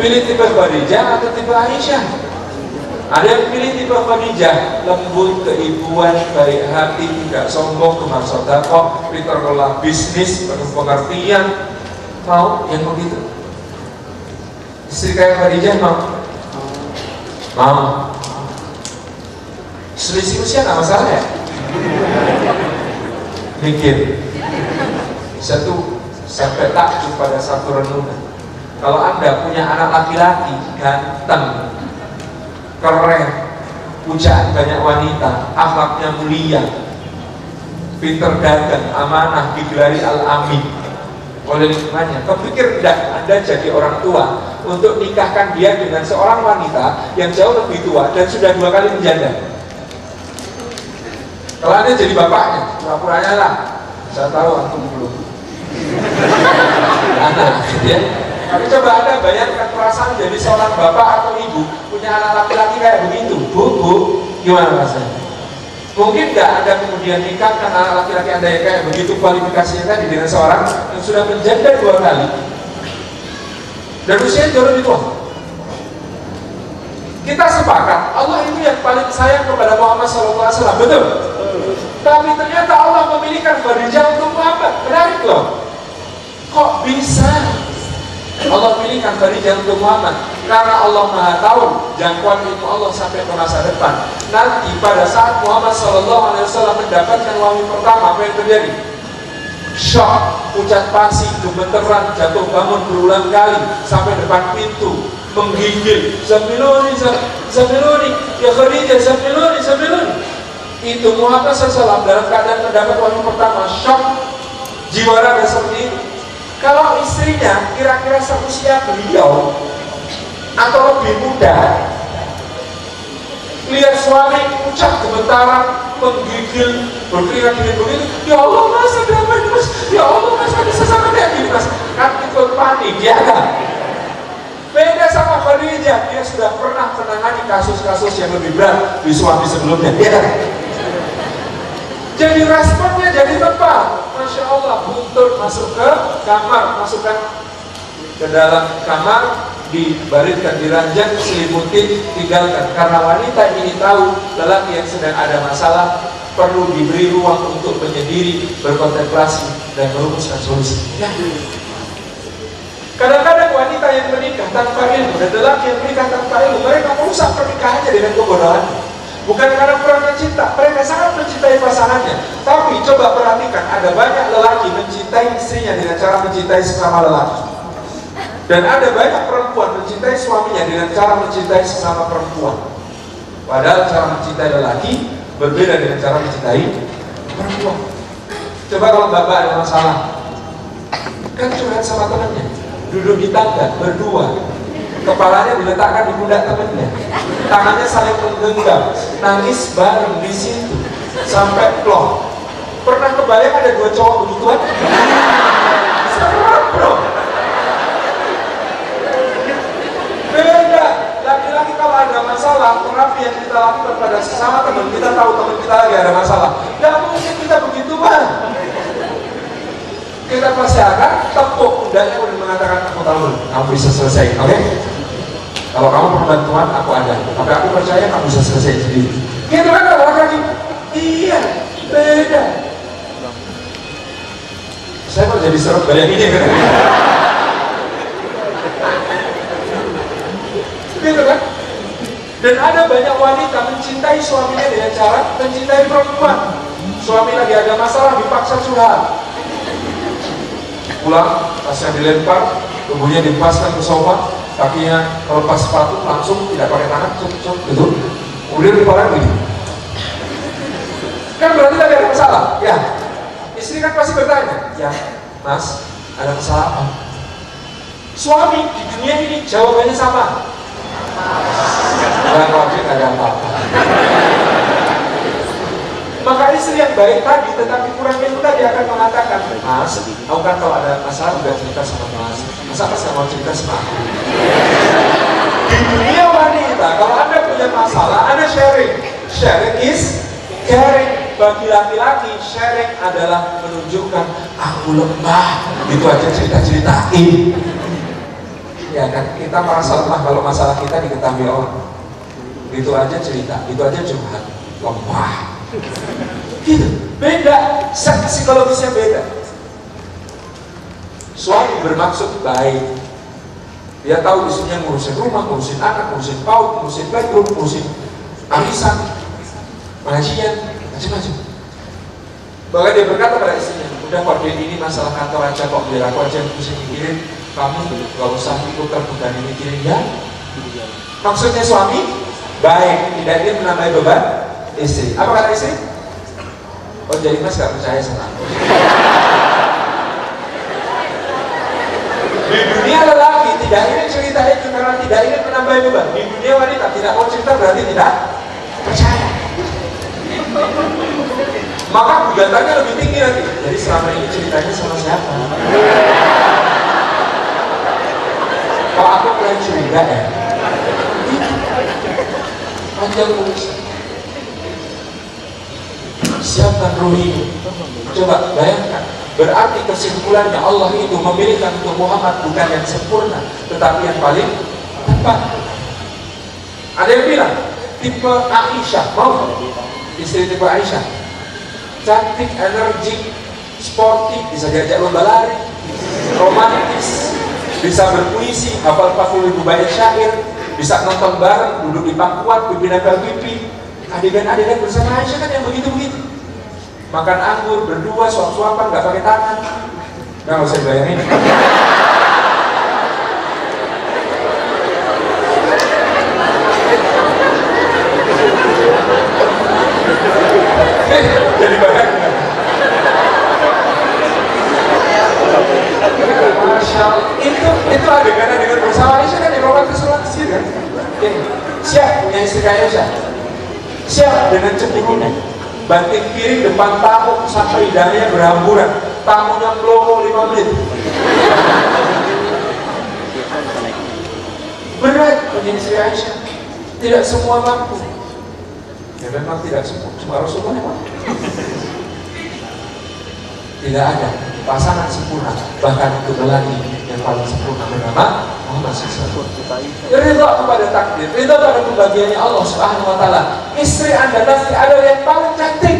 Pilih tipe Khadijah atau tipe Aisyah? Ada yang pilih tipe Khadijah, lembut, keibuan, baik hati, tidak sombong, gemar sedekah, pintar kelola bisnis, penuh pengertian. Mau yang begitu? Istri kayak Khadijah mau? Mau. Selisih usia nggak masalah ya? Mikir. Satu sampai takjub pada satu renungan. Kalau Anda punya anak laki-laki ganteng, keren, pujaan banyak wanita, akhlaknya mulia, pinter dagang, amanah, digelari al-amin oleh lingkungannya, kepikir tidak Anda jadi orang tua untuk nikahkan dia dengan seorang wanita yang jauh lebih tua dan sudah 2 kali menjanda? Kalau Anda jadi bapaknya, pura-puranya lah, saya tahu antum belum anak, gitu ya. Tapi coba Anda bayangkan perasaan jadi seorang bapak atau ibu punya anak laki-laki kayak begitu. Bu, gimana rasanya? Mungkin nggak Anda kemudian nikahkan anak laki-laki Anda yang kayak begitu kualifikasinya tadi dengan seorang yang sudah menjanda 2 kali dan usianya jauh lebih tua? Kita sepakat Allah itu yang paling sayang kepada Muhammad SAW, betul? Tapi ternyata Allah memilihkan Khadijah untuk Muhammad. Menarik loh. Kok bisa Allah pilihkan Khadijah untuk Muhammad? Karena Allah Maha tahu jangkauan ilmu Allah sampai ke masa depan. Nanti pada saat Muhammad SAW mendapatkan wahyu pertama, apa yang terjadi? Shock, pucat pasi, gemeteran, jatuh bangun berulang kali sampai depan pintu, menggigil, Zamiluni, Zamiluni, ya Khadijah, Zamiluni. Itu Muhammad SAW dalam keadaan mendapat wahyu pertama, shock, jiwa raga seperti itu. Kalau istrinya kira-kira seusia beliau atau lebih muda, lihat suami ucap gemetaran, menggigil, berkeringat dingin begitu, ya Allah mas, ada apa ini mas? Ya Allah mas, ada sesama kayak gini mas. Kan ikut panik, ya kan? Beda sama Khadijah, dia sudah pernah menangani kasus-kasus yang lebih berat di suami sebelumnya, ya kan? Jadi responnya jadi tepat. Masya Allah, buntut masuk ke kamar, masukkan ke dalam kamar, dibaritkan di ranjang, selimutin, tinggalkan. Karena wanita ini tahu lelaki yang sedang ada masalah perlu diberi ruang untuk menyendiri, berkontemplasi dan merumuskan solusi. Ya. Kadang-kadang wanita yang menikah tanpa ilmu dan lelaki yang menikah tanpa ilmu, mereka merusak pernikahannya dengan kebodohan. Bukan karena kurang cinta, mereka sangat mencintai pasangannya. Tapi coba perhatikan, ada banyak lelaki mencintai istrinya dengan cara mencintai sesama lelaki. Dan ada banyak perempuan mencintai suaminya dengan cara mencintai sesama perempuan. Padahal cara mencintai lelaki berbeda dengan cara mencintai perempuan. Coba kalau bapak ada masalah, kan curhat sama temannya, duduk di tangga berdua, kepalanya diletakkan di pundak temannya, tangannya saling menggenggam, nangis bareng di situ sampai plong. Pernah kebayang ada 2 cowok begituan? Serem bro. Beda. Laki-laki kalau ada masalah, terapi yang kita lakukan pada sesama teman, kita tahu teman kita lagi ada masalah, gak mungkin kita begitu bang. Kita pasti akan tepuk pundaknya dan mengatakan, aku tahu kamu bisa selesai, oke? Kalau kamu perlu bantuan, aku ada. Tapi aku percaya kamu bisa selesai sendiri. Gitu kan kalau laki-laki? Iya, beda. Saya kok jadi serem bayanginnya kan? Gitu kan? Dan ada banyak wanita mencintai suaminya dengan cara mencintai perempuan. Suami lagi ada masalah, dipaksa curhat. Pulang, tasnya dilempar, tubuhnya dipaskan ke sofa, kakinya lepas sepatu, langsung tidak pakai tangan, cuk, gitu. Kemudian dipalak begini. Kan berarti lagi ada masalah, ya. Istri kan pasti bertanya, ya, mas, ada masalah apa? Suami di dunia ini jawabannya sama. Jangan khawatir, ada apa-apa. Maka istri yang baik tadi tetapi kurang ilmu tadi akan mengatakan, mas, aku kan kalau ada masalah udah cerita sama mas, masa mas gak mau cerita sama aku? Di dunia wanita, kalau anda punya masalah, anda sharing. Sharing is caring. Bagi laki-laki, sharing adalah menunjukkan aku lemah, gitu aja cerita-ceritain. Ya kan, kita merasa lemah kalau masalah kita diketahui orang. Itu aja cerita, itu aja curhat, lemah. Gitu, beda, psikologisnya beda. Suami bermaksud baik, dia tahu istrinya ngurusin rumah, ngurusin anak, ngurusin paut, ngurusin bedroom, ngurusin arisan, pengajian, macam-macam. Bahkan dia berkata pada istrinya, udah kode ini masalah kantor aja kok, biar aku aja yang pusing mikirin, kamu gak usah ikut terbuka mikirin ya. Maksudnya suami baik, tidak ingin menambah beban istri. Apa kata istri? Oh jadi mas gak percaya sama aku. Di dunia lelaki tidak ingin cerita itu karena tidak ingin menambah beban. Di dunia wanita tidak mau cerita berarti tidak percaya. Maka gugatannya lebih tinggi lagi. Jadi selama ini ceritanya sama siapa? Kalau aku mulai curiga ya, panjang urusan. Siapkan ruhi. Coba bayangkan. Berarti kesimpulannya Allah itu memilihkan untuk Muhammad bukan yang sempurna, tetapi yang paling tepat. Ada yang bilang tipe Aisyah, mau istri tipe Aisyah, cantik, energik, sportif, bisa diajak lomba lari, romantis, bisa berpuisi, hafal 40.000 bait syair, bisa nonton bareng, duduk di pangkuan, pipi nempel pipi, adegan-adegan bersama Aisyah kan yang begitu-begitu. Makan anggur, berdua, suap-suapan, gak pakai tangan. Nggak usah bayangin. Jadi bayangin. Masya Allah. Itu adegan-adegan bersama Aisyah kan yang romantis kan? Siap punya istri kayak Aisyah. Siap dengan cemburu. Banting kiri depan tamu sampai hidangnya berhamburan, tamunya melongo 5 menit. Berat punya istri Aisyah. Tidak semua mampu. Ya memang tidak semua, cuma Rasulullah yang mampu. Tidak ada pasangan sempurna, bahkan untuk lelaki yang paling sempurna bernama Muhammad SAW. Ridha kepada takdir, ridha pada pembagiannya Allah Subhanahu Wa Taala. Istri Anda nanti ada yang paling cantik.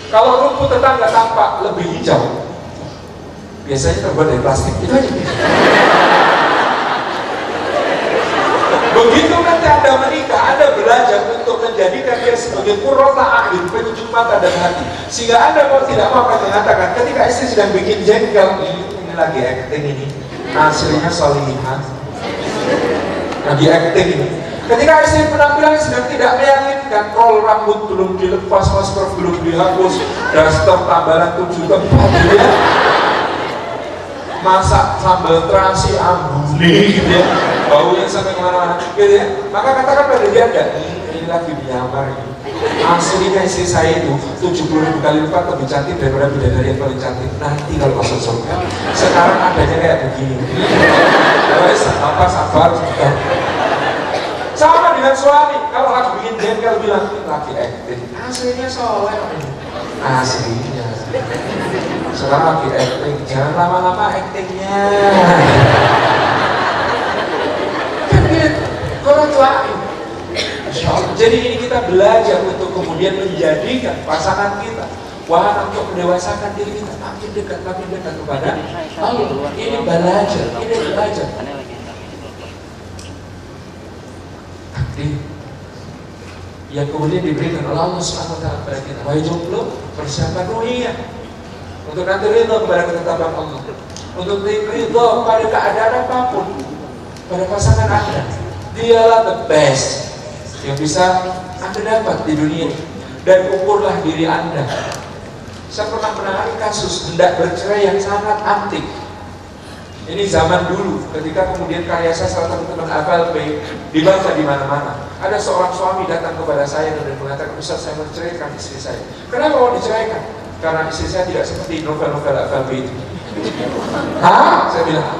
Kalau rumput tetangga tampak lebih hijau, biasanya terbuat dari plastik. Itu aja. Begitu nanti Anda menikah, Anda belajar untuk menjadikan dia sebagai qurrata a'yun, penyejuk mata dan hati. Sehingga Anda mau tidak mau akan mengatakan, ketika istri sedang bikin jengkel, ini lagi acting ini, aslinya solihah, lagi acting ini. Ketika istri penampilannya sedang tidak meyakinkan, roll rambut belum dilepas, masker belum dihapus, daster tambalan 7 tempat, gitu ya. Masak sambal terasi ambuni gitu ya, baunya sampai kemana-mana gitu ya. Maka katakan pada dia, ini lagi menyamar ini. Aslinya istri saya itu 70.000 kali lipat lebih cantik daripada bidadari yang paling cantik. Nanti kalau masuk surga, sekarang adanya kayak begini. Apa sabar. Sama dengan suami, kalau lagi bikin jengkel bilang lagi acting. Aslinya soleh, aslinya. Sekarang lagi acting, jangan lama-lama actingnya. Kan gitu, orang tuain. Jadi ini kita belajar untuk kemudian menjadikan pasangan kita wahana untuk mendewasakan diri kita makin dekat kepada Allah. Ini belajar, ini belajar. Takdir yang kemudian diberikan oleh Allah SWT kepada kita. Wahai jomblo, persiapan ruhiyah untuk nanti ridha kepada ketetapan Allah, untuk ridha pada keadaan apapun pada pasangan Anda. Dialah the best yang bisa Anda dapat di dunia, dan ukurlah diri Anda. Saya pernah menangani kasus hendak bercerai yang sangat antik. Ini zaman dulu, ketika kemudian karya saya salah satu teman FLP dibaca di mana-mana. Ada seorang suami datang kepada saya dan mengatakan, Ustaz, saya menceraikan istri saya. Kenapa mau diceraikan? Karena istri saya tidak seperti novel-novel FLP itu. Hah? Saya bilang,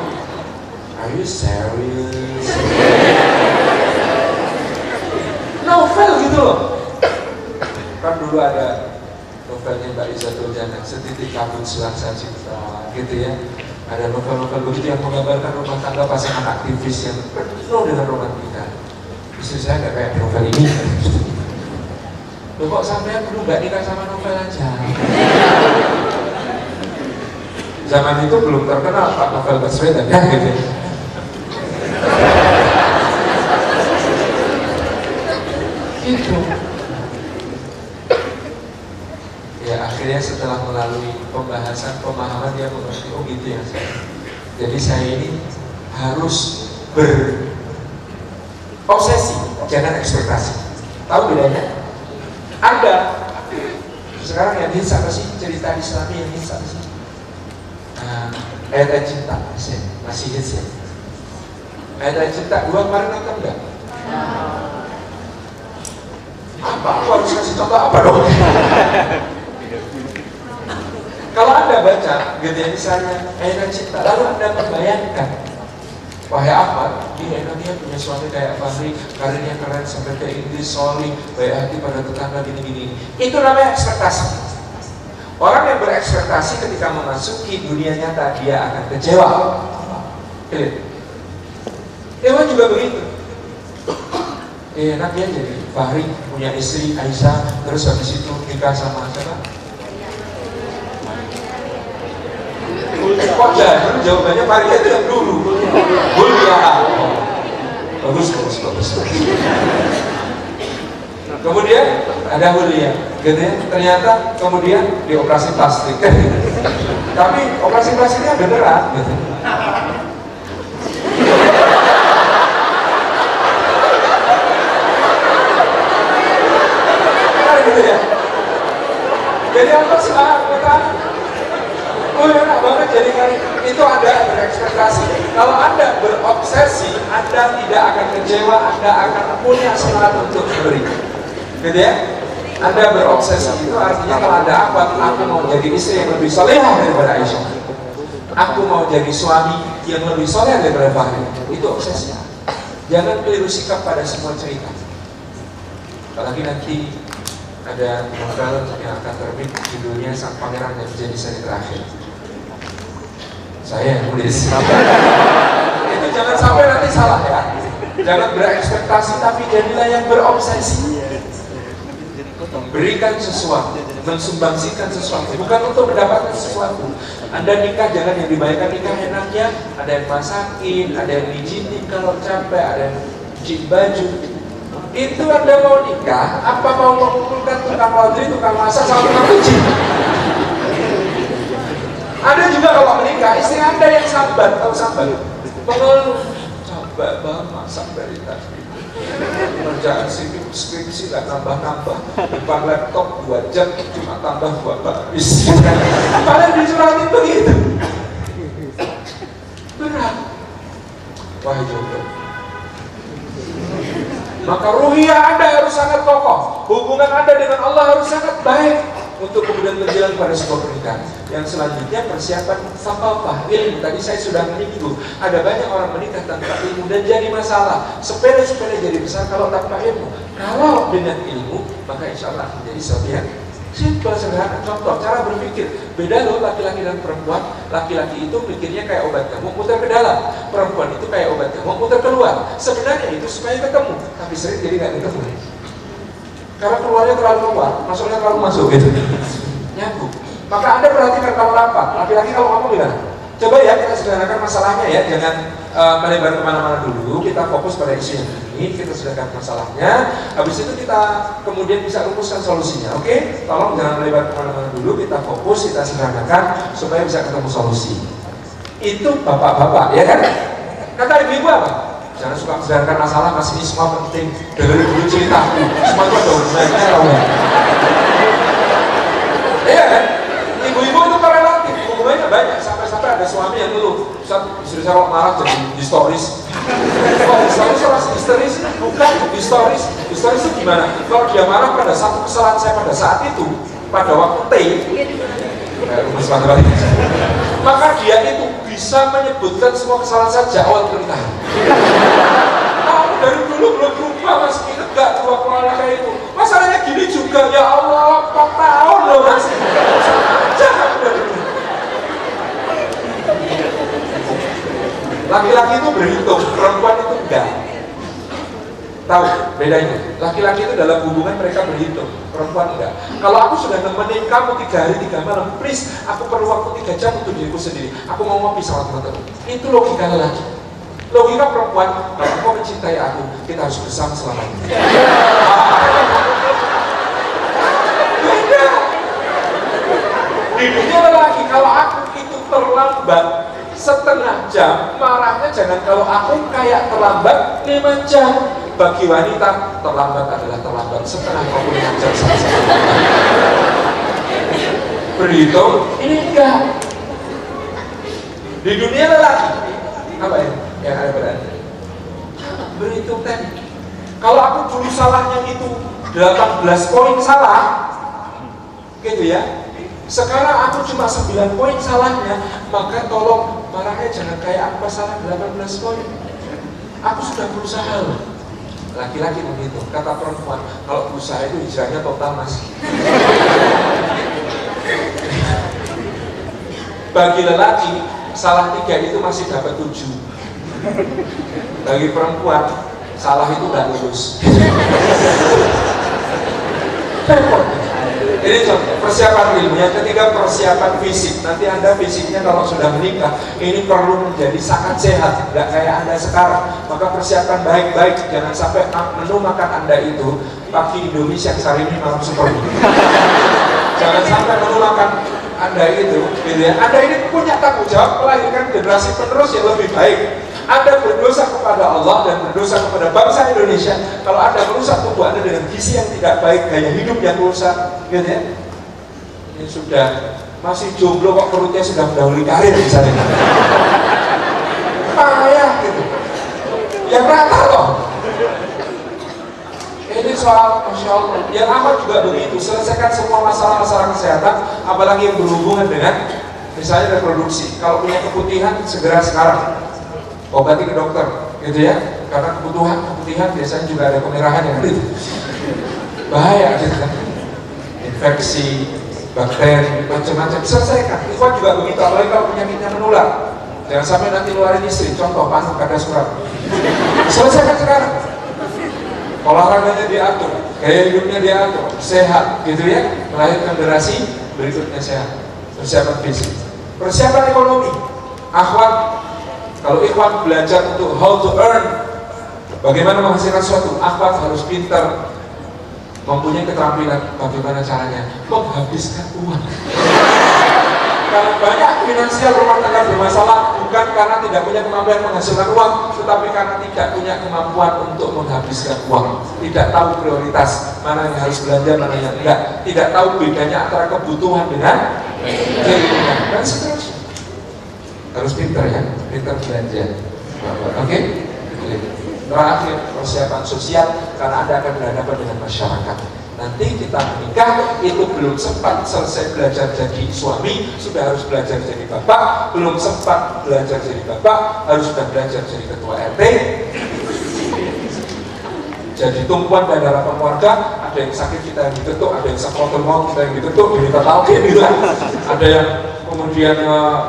are you serious? Novel gitu loh. Kan dulu ada novelnya Mbak Izatul Jannah, Setitik Kabut Selangsa Cinta, gitu ya. Ada novel-novel begitu yang menggambarkan rumah tangga pasangan aktivis yang penuh dengan romantika. Istri saya nggak kayak novel ini. Loh kok sampean dulu nggak nikah sama novel aja? Zaman itu belum terkenal Pak Novel Baswedan ya gitu. Itu. Ya Akhirnya setelah melalui pembahasan, pemahaman, dia mengerti, oh gitu ya saya. Jadi saya ini harus berobsesi, jangan ekspektasi. Tahu bedanya? Ada sekarang yang hits apa sih? Cerita Islami yang hits apa sih? Ayat cinta masih hits ya. Ayat cinta 2 kemarin nonton enggak? Apa? Aku harus kasih contoh apa dong? Kalau Anda baca gitu ya, misalnya ayat cinta, lalu Anda membayangkan, wahai Ahmad, dia punya suami kayak Fahri, karirnya keren sampai ke Inggris, solih, baik hati pada tetangga, gini-gini. Itu namanya ekspektasi. Orang yang berekspektasi ketika memasuki dunia nyata, dia akan kecewa. Dewa juga begitu. Enak ya jadi Fahri punya istri Aisyah, terus habis itu nikah sama siapa? Kok jadi jawabannya Fahri itu yang dulu. Kuliah. Bagus. Kemudian ada Hulia, gitu ya. Ternyata kemudian dioperasi plastik. Tapi operasi plastiknya beneran, gitu. Gitu ya. Jadi apa sih oh ya, enak banget jadi kan itu Anda berekspektasi. Kalau Anda berobsesi, Anda tidak akan kecewa, Anda akan punya semangat untuk memberi. Gitu ya? Anda berobsesi itu artinya kalau Anda aku mau jadi istri yang lebih solehah daripada Aisyah. Aku mau jadi suami yang lebih soleh daripada Fahri. Itu obsesi. Jangan keliru sikap pada semua cerita. Apalagi nanti ada novel yang akan terbit, judulnya Sang Pangeran yang Menjadi Seri Terakhir. Saya yang nulis. Itu jangan sampai nanti salah ya. Jangan berekspektasi, tapi jadilah yang berobsesi. Berikan sesuatu, mensumbangsikan sesuatu, bukan untuk mendapatkan sesuatu. Anda nikah jangan yang dibayarkan nikah enaknya, ada yang masakin, ada yang mijitin kalau capek, ada yang cuci baju. Itu Anda mau nikah, apa mau mengumpulkan tukang laundry, tukang masak, sama tukang cuci? Ada juga kalau menikah, istri Anda yang sabar, tahu sabar? Pengeluh, capek banget masak dari tadi. Kerjaan skripsi gak nambah-nambah, depan laptop 2 jam, cuma tambah 2 baris. Padahal dicurahin begitu. Berat. Wahai jomblo, maka ruhiyah Anda harus sangat kokoh. Hubungan Anda dengan Allah harus sangat baik untuk kemudian berjalan pada sebuah pernikahan. Yang selanjutnya persiapan thaqafah, ilmu. Tadi saya sudah menyinggung, ada banyak orang menikah tanpa ilmu dan jadi masalah. Sepele-sepele jadi besar kalau tanpa ilmu. Kalau dengan ilmu, maka insya Allah menjadi sesuatu yang simpel, sederhana. Contoh, cara berpikir. Beda loh laki-laki dan perempuan. Laki-laki itu pikirnya kayak obat nyamuk, muter ke dalam. Perempuan itu kayak obat nyamuk, muter keluar. Sebenarnya itu supaya ketemu, tapi sering jadi nggak ketemu. Karena keluarnya terlalu keluar, masuknya terlalu masuk gitu. Nyambung. Maka Anda perhatikan kalau apa? Laki-laki kalau ngomong gimana? Coba ya kita sederhanakan masalahnya ya, jangan melebar kemana-mana dulu. Kita fokus pada isu yang ini, kita sederhanakan masalahnya. Habis itu kita kemudian bisa rumuskan solusinya. Oke? Tolong jangan melebar kemana-mana dulu. Kita fokus, kita sederhanakan supaya bisa ketemu solusi. Itu bapak-bapak, ya kan? Kata ibu-ibu apa? Jangan suka sederhanakan masalah, Mas, ini semua penting. Dengerin dulu ceritaku. Semua itu ada hubungannya, tahu ya? Iya kan? Ibu-ibu itu relatif, hubungannya banyak. Sampai ada suami yang dulu, istri saya kalau marah jadi histeris. Histeris orang histeris, bukan histeris. Histeris itu gimana? Kalau dia marah pada satu kesalahan saya pada saat itu, pada waktu T, maka dia itu bisa menyebutkan semua kesalahan saya sejak awal pernikahan. Kamu dari dulu belum berubah, Mas, ingat gak dua keluarga kayak itu? Masalahnya gini juga, ya Allah, 4 tahun loh, Mas. Jangan dari dulu. Laki-laki itu berhitung, perempuan itu enggak. Tahu bedanya? Laki-laki itu dalam hubungan mereka berhitung, perempuan enggak. Kalau aku sudah nemenin kamu 3 hari 3 malam, please, aku perlu waktu 3 jam untuk diriku sendiri. Aku mau ngopi sama teman-teman. Itu logika lelaki. Logika perempuan, kalau kau mencintai aku, kita harus bersama selamanya. Beda. jam, marahnya jangan kalau aku kayak terlambat 5 jam. Bagi wanita, terlambat adalah terlambat setengah 25 jam saja. Berhitung, ini enggak. Di dunia lelaki, apa ya yang ada berarti? Berhitung tadi. Kalau aku dulu salahnya itu 18 poin salah, gitu ya. Sekarang aku cuma 9 poin salahnya, maka tolong marahnya jangan kayak aku salah 18 poin. Aku sudah berusaha loh. Laki-laki begitu, kata perempuan, kalau berusaha itu hijrahnya total mas. Bagi lelaki, salah 3 itu masih dapat 7. Bagi perempuan, salah itu nggak lulus. Ini contoh persiapan ilmu. Yang ketiga, persiapan fisik. Nanti Anda fisiknya kalau sudah menikah ini perlu menjadi sangat sehat, nggak kayak Anda sekarang. Maka persiapan baik-baik, jangan sampai menu makan Anda itu pagi Indomie, siang Sarimi, malam Super. Jangan sampai menu makan Anda itu, gitu ya. Anda ini punya tanggung jawab melahirkan generasi penerus yang lebih baik. Anda berdosa kepada Allah dan berdosa kepada bangsa Indonesia kalau Anda merusak tubuh Anda dengan gizi yang tidak baik, gaya hidup yang rusak, gitu ya. Ini sudah masih jomblo kok perutnya sudah mendahului karir misalnya. Payah gitu. Yang rata loh. Ini soal Masya Allah. Yang amat juga begitu. Selesaikan semua masalah-masalah kesehatan, apalagi yang berhubungan dengan misalnya reproduksi. Kalau punya keputihan segera sekarang obati ke dokter, gitu ya, karena keputihan biasanya juga ada kemerahan yang itu bahaya, gitu kan, infeksi, bakteri, macam-macam. Selesaikan. Ikhwan juga begitu, apalagi kalau penyakitnya menular. Jangan sampai nanti luarin istri. Contoh, panah kada surat. Selesaikan sekarang. Olahraganya diatur, gaya hidupnya diatur, sehat, gitu ya, melahirkan generasi berikutnya sehat. Persiapan fisik, persiapan ekonomi. Akhwat, kalau ikhwan belajar untuk how to earn, bagaimana menghasilkan sesuatu, akhwat harus pintar, mempunyai keterampilan bagaimana caranya menghabiskan uang. Kalau banyak finansial rumah tangga bermasalah bukan karena tidak punya kemampuan menghasilkan uang, tetapi karena tidak punya kemampuan untuk menghabiskan uang. Tidak tahu prioritas, mana yang harus belanja, mana yang enggak. Tidak tahu bedanya antara kebutuhan dengan keinginan, dan seterusnya. Harus pintar ya, pintar belanja. Oke? Terakhir, persiapan sosial karena Anda akan berhadapan dengan masyarakat. Nanti kita menikah, itu belum sempat selesai belajar jadi suami, sudah harus belajar jadi bapak. Belum sempat belajar jadi bapak, harus sudah belajar jadi ketua RT, jadi tumpuan dan harapan keluarga. Ada yang sakit kita yang diketuk, ada yang sakit mau kita yang diketuk, diminta talqin gitu. Ada yang kemudian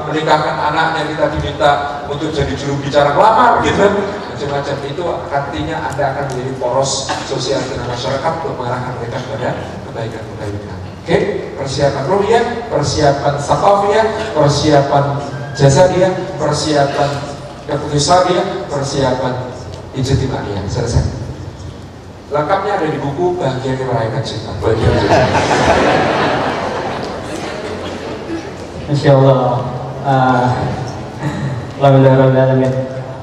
menikahkan anaknya, kita diminta untuk jadi juru bicara pelamar gitu, macam-macam. Itu artinya Anda akan menjadi poros sosial dengan masyarakat untuk mengarahkan mereka kepada kebaikan-kebaikan. Oke, persiapan ruhiyah, persiapan sakafiyah, persiapan jasadiyah, persiapan keputusaniyah, persiapan ijtimaiyah. Selesai. Lengkapnya ada di buku Bahagianya Merayakan Cinta. Masya Allah. Alhamdulillah.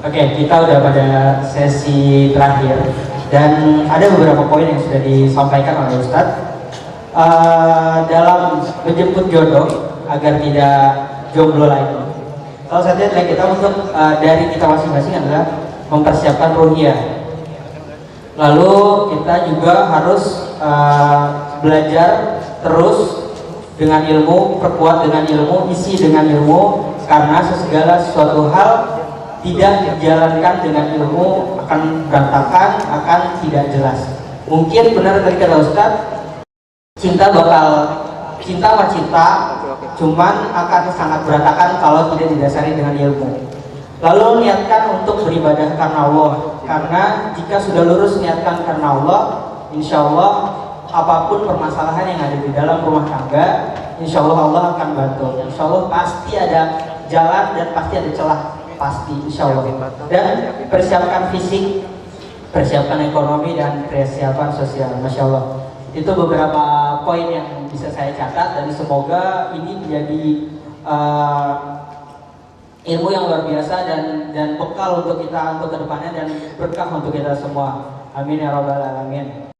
Oke, kita udah pada sesi terakhir dan ada beberapa poin yang sudah disampaikan oleh Ustadz dalam menjemput jodoh agar tidak jomblo lagi. Salah satunya adalah kita untuk dari kita masing-masing adalah mempersiapkan ruhiyah. Lalu kita juga harus belajar terus dengan ilmu, perkuat dengan ilmu, isi dengan ilmu, karena segala sesuatu hal tidak dijalankan dengan ilmu akan berantakan, akan tidak jelas. Mungkin benar tadi kata Ustaz, cinta sama cinta, cuman akan sangat berantakan kalau tidak didasari dengan ilmu. Lalu niatkan untuk beribadah karena Allah, karena jika sudah lurus niatkan karena Allah, insya Allah apapun permasalahan yang ada di dalam rumah tangga, insya Allah Allah akan bantu. Insya Allah pasti ada jalan dan pasti ada celah, pasti insya Allah. Dan persiapkan fisik, persiapkan ekonomi, dan persiapan sosial. Masya Allah. Itu beberapa poin yang bisa saya catat dan semoga ini menjadi ilmu yang luar biasa dan bekal untuk kita untuk kedepannya dan berkah untuk kita semua. Amin ya rabbal alamin.